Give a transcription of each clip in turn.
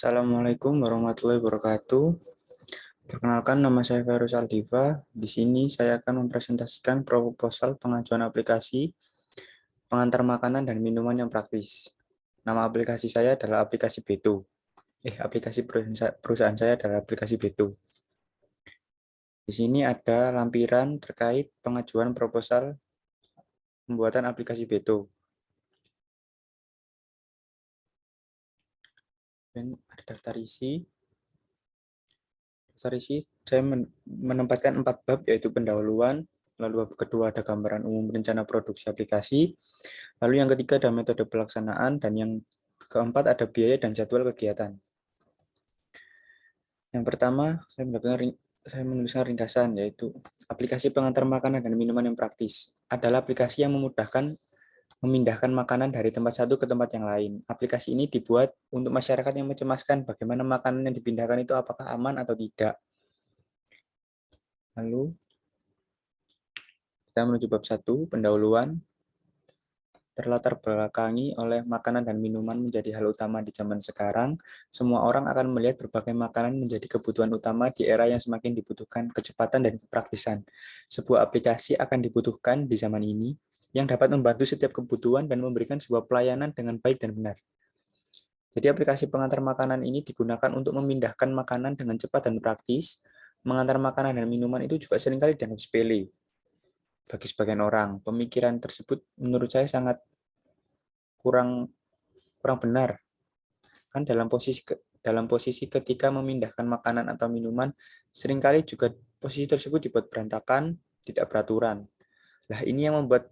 Assalamualaikum warahmatullahi wabarakatuh. Perkenalkan, nama saya Ferus Aldiva. Di sini saya akan mempresentasikan proposal pengajuan aplikasi pengantar makanan dan minuman yang praktis. Nama aplikasi saya adalah aplikasi Beto. Aplikasi perusahaan saya adalah aplikasi Beto. Di sini ada lampiran terkait pengajuan proposal pembuatan aplikasi Beto. Dan ada daftar isi. Saya menempatkan 4 bab, yaitu pendahuluan, lalu bab kedua ada gambaran umum rencana produksi aplikasi, lalu yang ketiga ada metode pelaksanaan, dan yang keempat ada biaya dan jadwal kegiatan. Yang pertama, saya menuliskan ringkasan, yaitu aplikasi pengantar makanan dan minuman yang praktis adalah aplikasi yang memudahkan memindahkan makanan dari tempat satu ke tempat yang lain. Aplikasi ini dibuat untuk masyarakat yang mencemaskan bagaimana makanan yang dipindahkan itu apakah aman atau tidak. Lalu kita menuju bab 1, pendahuluan. Terlatar belakangi oleh makanan dan minuman menjadi hal utama di zaman sekarang, semua orang akan melihat berbagai makanan menjadi kebutuhan utama di era yang semakin dibutuhkan kecepatan dan kepraktisan. Sebuah aplikasi akan dibutuhkan di zaman ini yang dapat membantu setiap kebutuhan dan memberikan sebuah pelayanan dengan baik dan benar. Jadi aplikasi pengantar makanan ini digunakan untuk memindahkan makanan dengan cepat dan praktis. Mengantar makanan dan minuman itu juga seringkali dianggap sepele bagi sebagian orang. Pemikiran tersebut menurut saya sangat kurang benar. Kan dalam posisi ketika memindahkan makanan atau minuman, seringkali juga posisi tersebut dibuat berantakan, tidak beraturan. Nah, ini yang membuat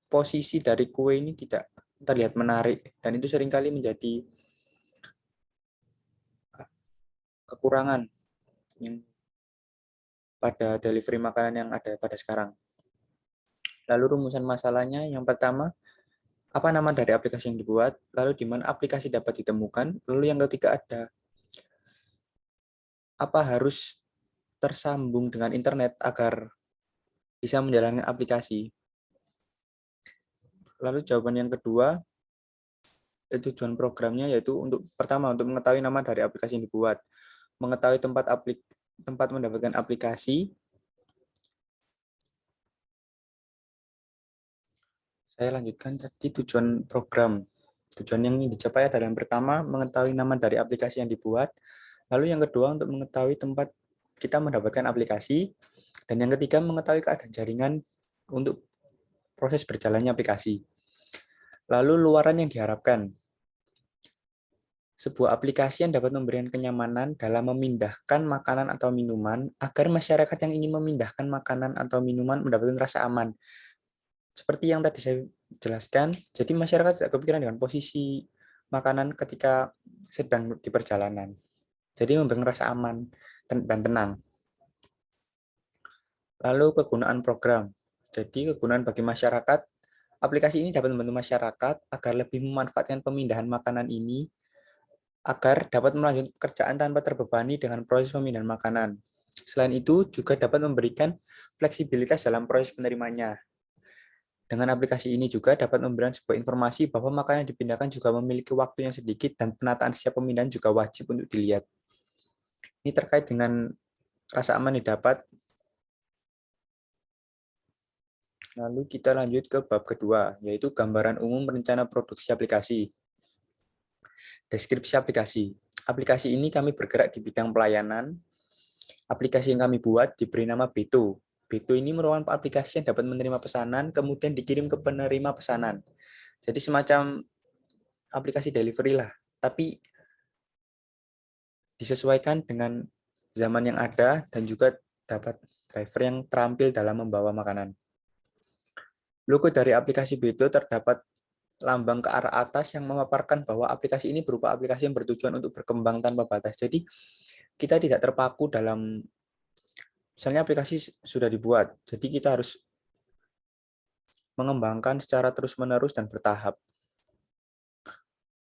posisi dari kue ini tidak terlihat menarik, dan itu seringkali menjadi kekurangan yang pada delivery makanan yang ada pada sekarang. Lalu rumusan masalahnya, yang pertama, apa nama dari aplikasi yang dibuat, lalu di mana aplikasi dapat ditemukan, lalu yang ketiga ada apa harus tersambung dengan internet agar bisa menjalankan aplikasi. Lalu jawaban yang kedua, tujuan programnya yaitu pertama untuk mengetahui nama dari aplikasi yang dibuat, mengetahui tempat mendapatkan aplikasi. Saya lanjutkan tadi tujuan program. Tujuan yang dicapai adalah yang pertama, mengetahui nama dari aplikasi yang dibuat. Lalu yang kedua, untuk mengetahui tempat kita mendapatkan aplikasi. Dan yang ketiga, mengetahui keadaan jaringan untuk proses berjalannya aplikasi. Lalu luaran yang diharapkan. Sebuah aplikasi yang dapat memberikan kenyamanan dalam memindahkan makanan atau minuman agar masyarakat yang ingin memindahkan makanan atau minuman mendapatkan rasa aman. Seperti yang tadi saya jelaskan, jadi masyarakat tidak kepikiran dengan posisi makanan ketika sedang di perjalanan. Jadi memberikan rasa aman dan tenang. Lalu kegunaan program. Jadi kegunaan bagi masyarakat, aplikasi ini dapat membantu masyarakat agar lebih memanfaatkan pemindahan makanan ini agar dapat melanjutkan pekerjaan tanpa terbebani dengan proses pemindahan makanan. Selain itu, juga dapat memberikan fleksibilitas dalam proses penerimanya. Dengan aplikasi ini juga dapat memberikan sebuah informasi bahwa makanan yang dipindahkan juga memiliki waktu yang sedikit dan penataan setiap pemindahan juga wajib untuk dilihat. Ini terkait dengan rasa aman didapat. Lalu kita lanjut ke bab kedua, yaitu gambaran umum rencana produksi aplikasi. Deskripsi aplikasi. Aplikasi ini kami bergerak di bidang pelayanan. Aplikasi yang kami buat diberi nama Beto. Beto ini merupakan aplikasi yang dapat menerima pesanan, kemudian dikirim ke penerima pesanan. Jadi semacam aplikasi delivery lah, tapi disesuaikan dengan zaman yang ada dan juga dapat driver yang terampil dalam membawa makanan. Logo dari aplikasi Beto terdapat lambang ke arah atas yang memaparkan bahwa aplikasi ini berupa aplikasi yang bertujuan untuk berkembang tanpa batas. Jadi kita tidak terpaku dalam, misalnya aplikasi sudah dibuat, jadi kita harus mengembangkan secara terus-menerus dan bertahap.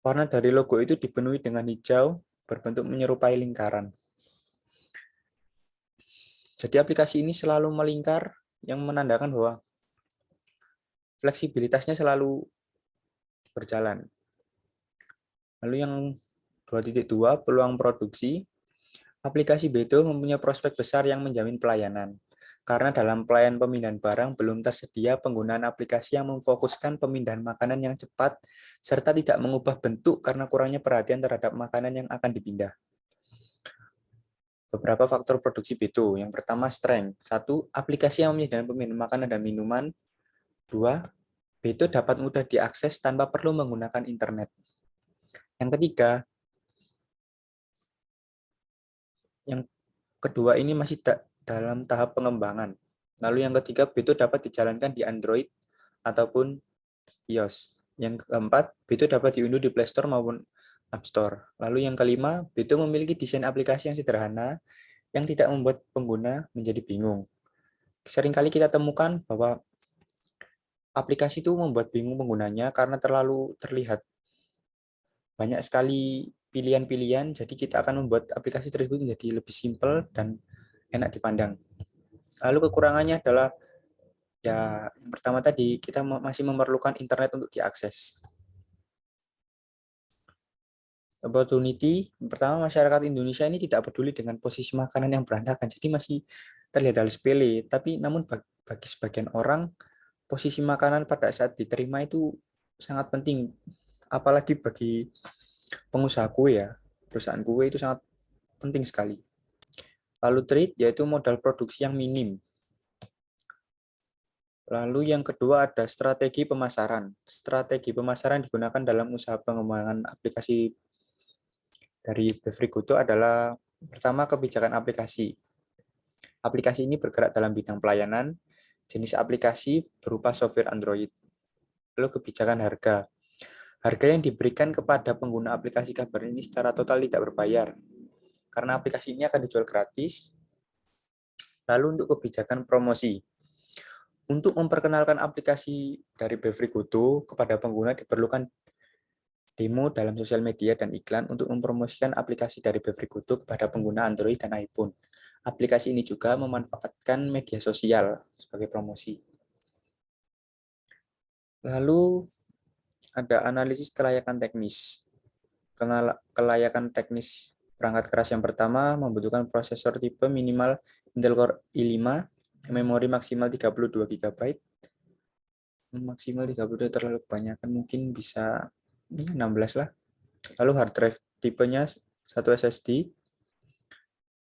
Warna dari logo itu dipenuhi dengan hijau berbentuk menyerupai lingkaran. Jadi aplikasi ini selalu melingkar yang menandakan bahwa fleksibilitasnya selalu berjalan. Lalu yang 2.2 Peluang produksi. Aplikasi Beto mempunyai prospek besar yang menjamin pelayanan. Karena dalam pelayanan pemindahan barang belum tersedia penggunaan aplikasi yang memfokuskan pemindahan makanan yang cepat serta tidak mengubah bentuk karena kurangnya perhatian terhadap makanan yang akan dipindah. Beberapa faktor produksi Beto. Yang pertama, strength. 1. Aplikasi yang menyediakan pemindahan makanan dan minuman. 2. Beto dapat mudah diakses tanpa perlu menggunakan internet. Yang ketiga, yang kedua ini masih dalam tahap pengembangan. Lalu yang ketiga, Beto dapat dijalankan di Android ataupun iOS. Yang keempat, Beto dapat diunduh di Play Store maupun App Store. Lalu yang kelima, Beto memiliki desain aplikasi yang sederhana yang tidak membuat pengguna menjadi bingung. Seringkali kita temukan bahwa aplikasi itu membuat bingung penggunanya karena terlalu terlihat banyak sekali pilihan-pilihan, jadi kita akan membuat aplikasi tersebut menjadi lebih simpel dan enak dipandang. Lalu kekurangannya adalah ya yang pertama tadi kita masih memerlukan internet untuk diakses. Opportunity, pertama masyarakat Indonesia ini tidak peduli dengan posisi makanan yang berantakan, jadi masih terlihat hal sepele. Tapi namun bagi sebagian orang posisi makanan pada saat diterima itu sangat penting, apalagi bagi pengusaha kue ya, perusahaan kue itu sangat penting sekali. Lalu trade yaitu modal produksi yang minim. Lalu yang kedua ada strategi pemasaran. Strategi pemasaran digunakan dalam usaha pengembangan aplikasi dari Bevrigoto adalah pertama kebijakan aplikasi. Aplikasi ini bergerak dalam bidang pelayanan, jenis aplikasi berupa software Android. Lalu kebijakan harga. Harga yang diberikan kepada pengguna aplikasi kabar ini secara total tidak berbayar. Karena aplikasi ini akan dijual gratis. Lalu untuk kebijakan promosi. Untuk memperkenalkan aplikasi dari Bevrigoto kepada pengguna diperlukan demo dalam sosial media dan iklan untuk mempromosikan aplikasi dari Bevrigoto kepada pengguna Android dan iPhone. Aplikasi ini juga memanfaatkan media sosial sebagai promosi. Lalu ada analisis kelayakan teknis. Kelayakan teknis perangkat keras yang pertama membutuhkan prosesor tipe minimal Intel Core i5, memori maksimal 32 GB, maksimal 32 terlalu kebanyakan, mungkin bisa 16 lah. Lalu hard drive tipenya 1 SSD,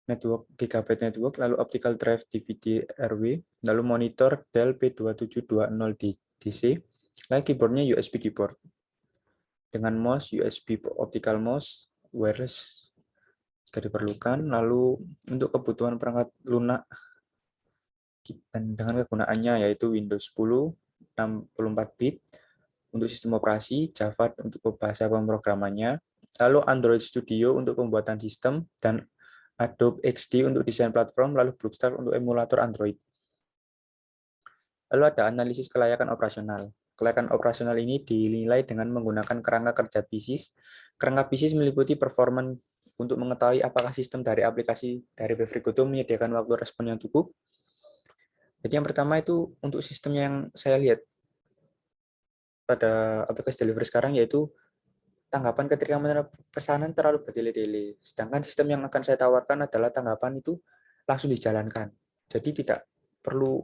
network GB network, lalu optical drive DVD RW, lalu monitor Dell P2720DC, lalu keyboardnya USB keyboard dengan mouse USB optical mouse wireless jika diperlukan. Lalu untuk kebutuhan perangkat lunak dan dengan kegunaannya yaitu Windows 10 64 bit untuk sistem operasi, Java untuk bahasa pemrogramannya, lalu Android Studio untuk pembuatan sistem, dan Adobe XD untuk desain platform, lalu Bluestar untuk emulator Android. Lalu ada analisis kelayakan operasional. Kelayakan operasional ini dinilai dengan menggunakan kerangka kerja BISIS. Kerangka BISIS meliputi performan untuk mengetahui apakah sistem dari aplikasi dari Bevrigoto menyediakan waktu respon yang cukup. Jadi yang pertama itu untuk sistem yang saya lihat pada aplikasi delivery sekarang yaitu tanggapan ketika menerima pesanan terlalu bertele-tele. Sedangkan sistem yang akan saya tawarkan adalah tanggapan itu langsung dijalankan. Jadi tidak perlu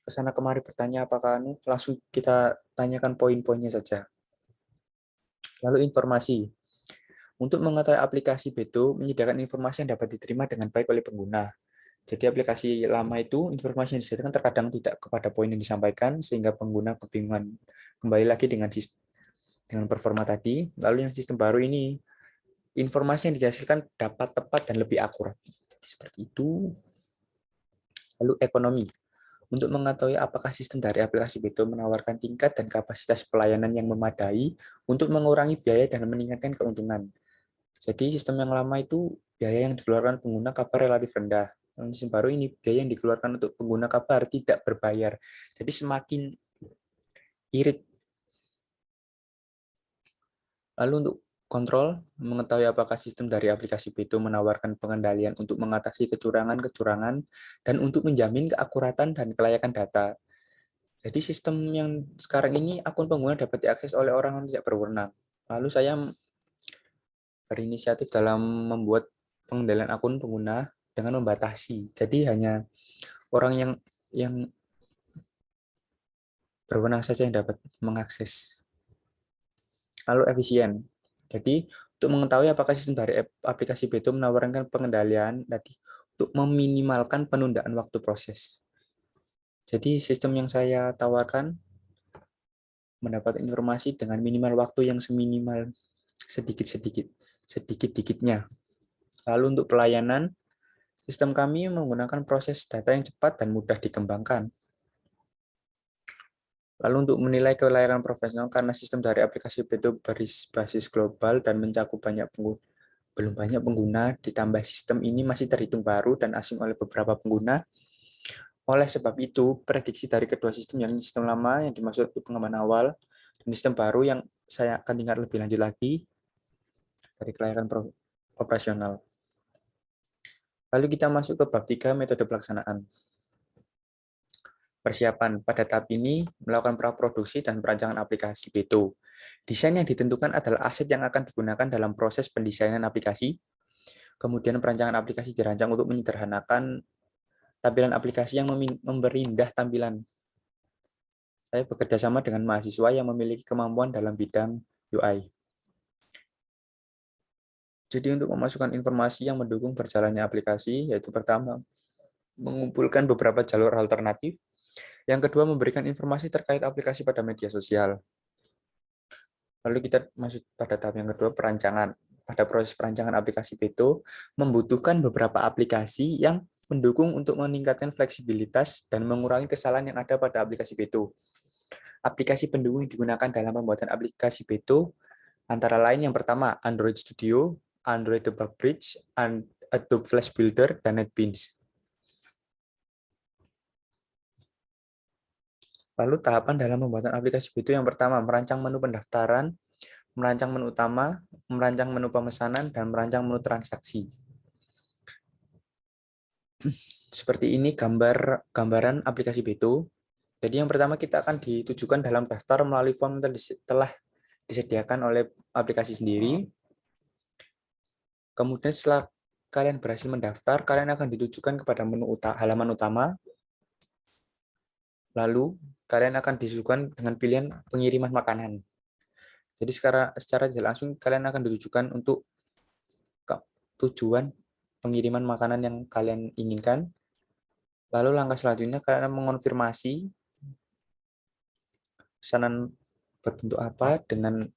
kesana kemari bertanya apakah langsung kita tanyakan poin-poinnya saja. Lalu informasi. Untuk mengetahui aplikasi Beto menyediakan informasi yang dapat diterima dengan baik oleh pengguna. Jadi aplikasi lama itu informasi yang disediakan terkadang tidak kepada poin yang disampaikan sehingga pengguna kebingungan kembali lagi dengan performa tadi. Lalu yang sistem baru ini informasi yang dihasilkan dapat tepat dan lebih akurat. Seperti itu. Lalu ekonomi. Untuk mengetahui apakah sistem dari aplikasi Beto menawarkan tingkat dan kapasitas pelayanan yang memadai untuk mengurangi biaya dan meningkatkan keuntungan. Jadi sistem yang lama itu biaya yang dikeluarkan pengguna kabar relatif rendah. Yang sistem baru ini biaya yang dikeluarkan untuk pengguna kabar tidak berbayar. Jadi semakin irit. Lalu untuk kontrol, mengetahui apakah sistem dari aplikasi Beto menawarkan pengendalian untuk mengatasi kecurangan-kecurangan dan untuk menjamin keakuratan dan kelayakan data. Jadi sistem yang sekarang ini akun pengguna dapat diakses oleh orang yang tidak berwenang. Lalu saya berinisiatif dalam membuat pengendalian akun pengguna dengan membatasi. Jadi hanya orang yang berwenang saja yang dapat mengakses. Lalu efisien. Jadi untuk mengetahui apakah sistem dari aplikasi Beto menawarkan pengendalian tadi untuk meminimalkan penundaan waktu proses. Jadi sistem yang saya tawarkan mendapat informasi dengan minimal waktu yang seminimal sedikit-dikitnya. Lalu untuk pelayanan, sistem kami menggunakan proses data yang cepat dan mudah dikembangkan. Lalu untuk menilai kelayakan profesional, karena sistem dari aplikasi itu berbasis global dan mencakup belum banyak pengguna, ditambah sistem ini masih terhitung baru dan asing oleh beberapa pengguna. Oleh sebab itu, prediksi dari kedua sistem, yang sistem lama yang dimaksud pengembangan awal, dan sistem baru yang saya akan tingkat lebih lanjut lagi dari kelayakan operasional. Lalu kita masuk ke bab 3, metode pelaksanaan. Persiapan pada tahap ini melakukan praproduksi dan perancangan aplikasi Beto. Desain yang ditentukan adalah aset yang akan digunakan dalam proses pendesainan aplikasi. Kemudian perancangan aplikasi dirancang untuk menyederhanakan tampilan aplikasi yang memberindah tampilan. Saya bekerja sama dengan mahasiswa yang memiliki kemampuan dalam bidang UI. Jadi untuk memasukkan informasi yang mendukung berjalannya aplikasi, yaitu pertama, mengumpulkan beberapa jalur alternatif. Yang kedua, memberikan informasi terkait aplikasi pada media sosial. Lalu kita masuk pada tahap yang kedua, perancangan. Pada proses perancangan aplikasi Beto, membutuhkan beberapa aplikasi yang mendukung untuk meningkatkan fleksibilitas dan mengurangi kesalahan yang ada pada aplikasi Beto. Aplikasi pendukung yang digunakan dalam pembuatan aplikasi Beto antara lain yang pertama, Android Studio, Android Debug Bridge, Adobe Flash Builder, dan NetBeans. Lalu tahapan dalam pembuatan aplikasi Beto yang pertama, merancang menu pendaftaran, merancang menu utama, merancang menu pemesanan, dan merancang menu transaksi. Seperti ini gambaran aplikasi Beto. Jadi yang pertama kita akan ditujukan dalam daftar melalui form yang telah disediakan oleh aplikasi sendiri. Kemudian setelah kalian berhasil mendaftar, kalian akan ditujukan kepada menu halaman utama. Lalu kalian akan disuguhkan dengan pilihan pengiriman makanan. Jadi secara tidak langsung kalian akan ditujukan untuk tujuan pengiriman makanan yang kalian inginkan. Lalu langkah selanjutnya kalian mengonfirmasi pesanan berbentuk apa dengan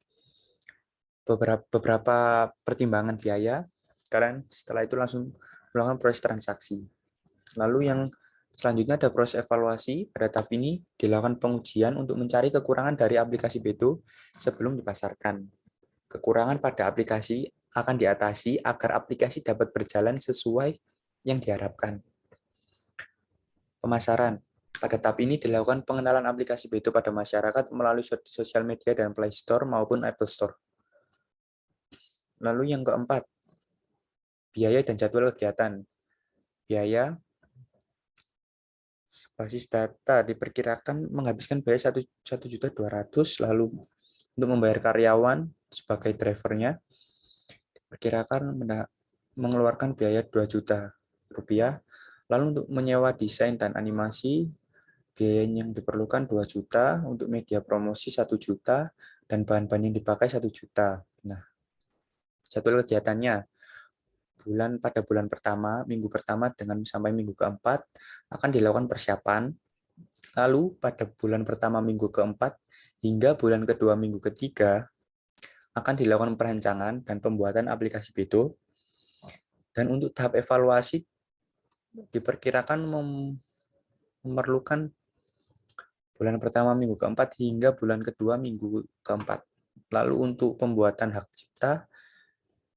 beberapa pertimbangan biaya. Kalian setelah itu langsung melakukan proses transaksi. Lalu yang selanjutnya ada proses evaluasi. Pada tahap ini dilakukan pengujian untuk mencari kekurangan dari aplikasi Beto sebelum dipasarkan. Kekurangan pada aplikasi akan diatasi agar aplikasi dapat berjalan sesuai yang diharapkan. Pemasaran. Pada tahap ini dilakukan pengenalan aplikasi Beto pada masyarakat melalui sosial media dan Play Store maupun Apple Store. Lalu yang keempat, biaya dan jadwal kegiatan. Biaya basis data diperkirakan menghabiskan biaya 1.200.000, lalu untuk membayar karyawan sebagai drivernya diperkirakan mengeluarkan biaya 2 juta rupiah. Lalu untuk menyewa desain dan animasi biaya yang diperlukan 2 juta, untuk media promosi 1 juta, dan bahan-bahan yang dipakai 1 juta. Nah, jadwal kegiatannya pada bulan pertama, minggu pertama dengan sampai minggu keempat akan dilakukan persiapan. Lalu pada bulan pertama minggu keempat hingga bulan kedua minggu ketiga akan dilakukan perancangan dan pembuatan aplikasi Beto. Dan untuk tahap evaluasi diperkirakan memerlukan bulan pertama minggu keempat hingga bulan kedua minggu keempat. Lalu untuk pembuatan hak cipta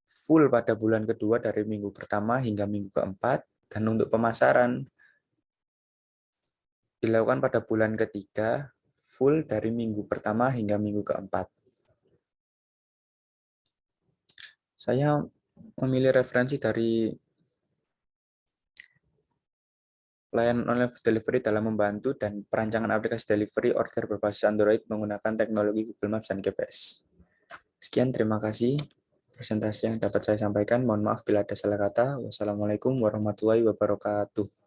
full pada bulan kedua dari minggu pertama hingga minggu keempat, dan untuk pemasaran dilakukan pada bulan ketiga full dari minggu pertama hingga minggu keempat. Saya memilih referensi dari layanan online delivery dalam membantu dan perancangan aplikasi delivery order berbasis Android menggunakan teknologi Google Maps dan GPS. Sekian, terima kasih. presentasi yang dapat saya sampaikan. Mohon maaf bila ada salah kata. Wassalamualaikum warahmatullahi wabarakatuh.